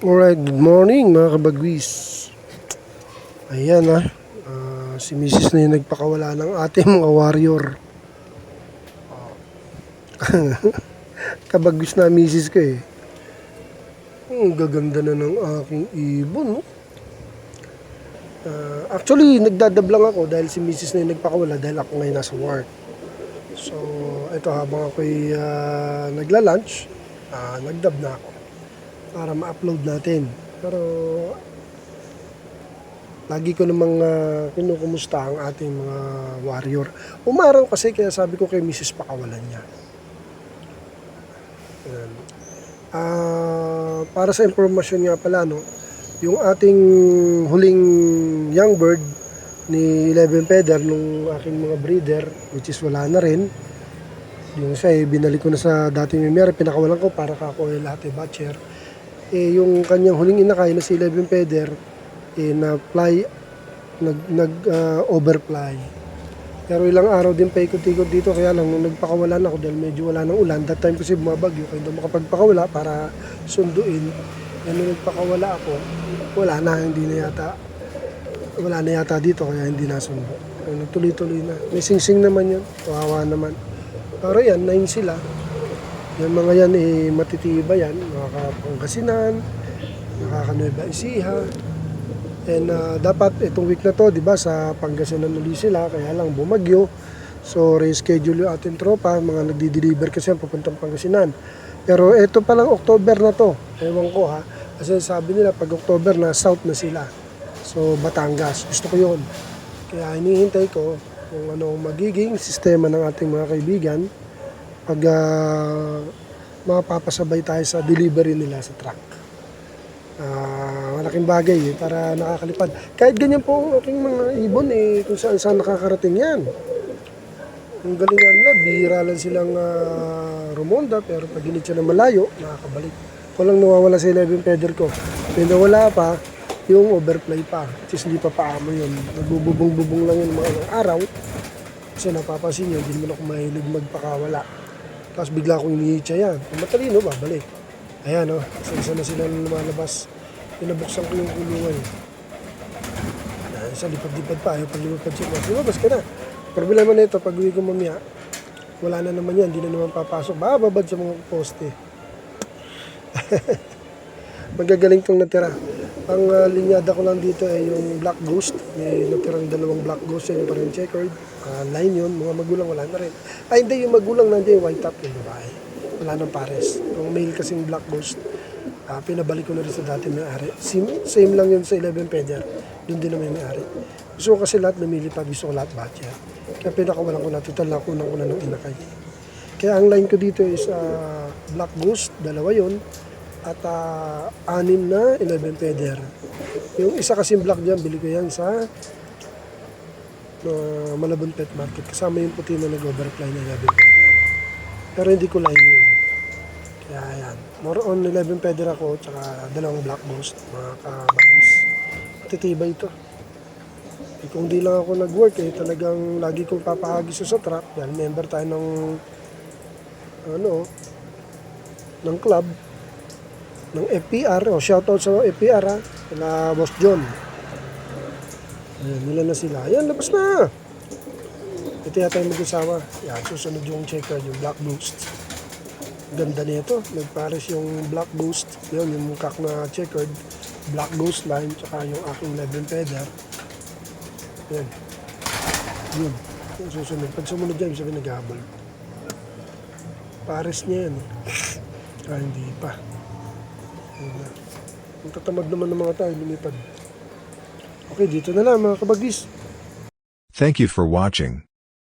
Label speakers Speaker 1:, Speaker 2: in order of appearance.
Speaker 1: Alright, good morning mga kabagwis. Ayan si Mrs. na yung nagpakawala ng ating mga warrior. Kabagwis na Mrs. ko eh. Ang gaganda na ng aking ibon. Actually, nagdadab lang ako dahil si Mrs. na yung nagpakawala dahil ako ngayon nasa work. So, ito habang ako'y nagla-lunch, nagdab na ako para ma-upload natin. Pero lagi ko namang kinukumusta ang ating mga warrior. Umaraw kasi kaya sabi ko kay Mrs. pakawalan niya. Para sa impormasyon nga pala, yung ating huling young bird ni 11 feather nung aking mga breeder, which is wala na rin. Yung isa binalik ko na sa dating may pinakawalan ko para kako lahat batcher. Yung kanyang huling inakay na si 11 feather, na-fly, overfly. Pero ilang araw din paikot-ikot dito, kaya lang nung nagpakawalan ako dahil medyo wala ng ulan, that time kasi bumabagyo, kaya hindi makapagpakawala para sunduin. Nung nagpakawala ako, wala na yata dito, kaya hindi nasundo. Nagtuloy-tuloy na. May sing-sing naman yun, kawawa naman. Pero yan, 9 sila. Yung mga yan matitiba yan, nakakapangkasinan, nakakanueva Ecija. And dapat itong week na to, di ba, sa Pangasinan uli sila, kaya lang bumagyo. So reschedule yung ating tropa, mga nagdi-deliver kasi yan papuntang Pangasinan. Pero ito palang October na to, ewan ko kasi sabi nila pag October na south na sila. So Batangas, gusto ko yun. Kaya hinihintay ko kung ano magiging sistema ng ating mga kaibigan pag mapapasabay tayo sa delivery nila sa truck. Malaking bagay para nakakalipad. Kahit ganyan po ang aking mga ibon kung saan nakakarating yan. Ang galingan nila, bihira lang silang rumonda, pero pag hinit siya na malayo, nakakabalik. Walang nawawala sa 11 feather ko. May nawala pa, yung overfly pa. At least hindi pa paamo yun. Nagbububong-bubong lang yun mga araw. Kasi napapansin nyo, hindi naman ako mahilig magpakawala. Tapos bigla akong inihit siya yan. Kung matalino, babalik. Ayan isa na sila lumalabas. Pinabuksan ko yung kulungan. Isa lipad-lipad pa. Ayaw pag-lipad siya. Lumabas ka na. Problema na ito, pag uwi ko mamaya, wala na naman yan. Hindi na naman papasok. Bababad sa mga poste. Magagaling tong natira. Ang linyada ko lang dito ay yung black ghost. May natirang dalawang black ghost yan. Yung parang checkered. Line yun. Mga magulang wala na rin. Hindi. Yung magulang nandiyan yung white top. Yung babae. Wala nang pares. Yung male kasing black ghost. Pinabalik ko na rin sa dati may-ari. Same lang yun sa 11 feather. Doon din na may-ari. Gusto ko kasi lahat namilipad. Gusto ko lahat batcher. Kaya pinakawalan ko na. Total na kunang una ng inakay. Kaya ang line ko dito is black ghost. Dalawa yun. At 6 na 11 feather. Yung isa kasing black dyan, bili ko yan sa Malabon Pet Market. Kasama yung puti na nag-overfly na 11 feather. Pero hindi ko line yun. Kaya yan. More on 11 feather ako, tsaka dalawang black ghost, mga kabagis. Matitiba ito. Kung di lang ako nag-work, talagang lagi kong papahagis sa truck. Dahil member tayo ng club, ng FPR. Shoutout sa FPR kala Boss John. Ayan, nila na sila. Ayan, labas na! Ito yata yung mag-usawa. Yan, susunod yung checker, yung black ghost. Ganda nito. Nagpares yung black ghost. Yun, yung mukak na checkered. Black ghost line. Tsaka yung aking 11 feather. Yan. Yun. Yung susunod. Pag sumunod yan, sabi nag-habol. Pares niya yan. Hindi pa. Ang tatamad naman ng mga tayo, lumipad. Okay, dito na lang mga kabagis.
Speaker 2: Thank you for watching.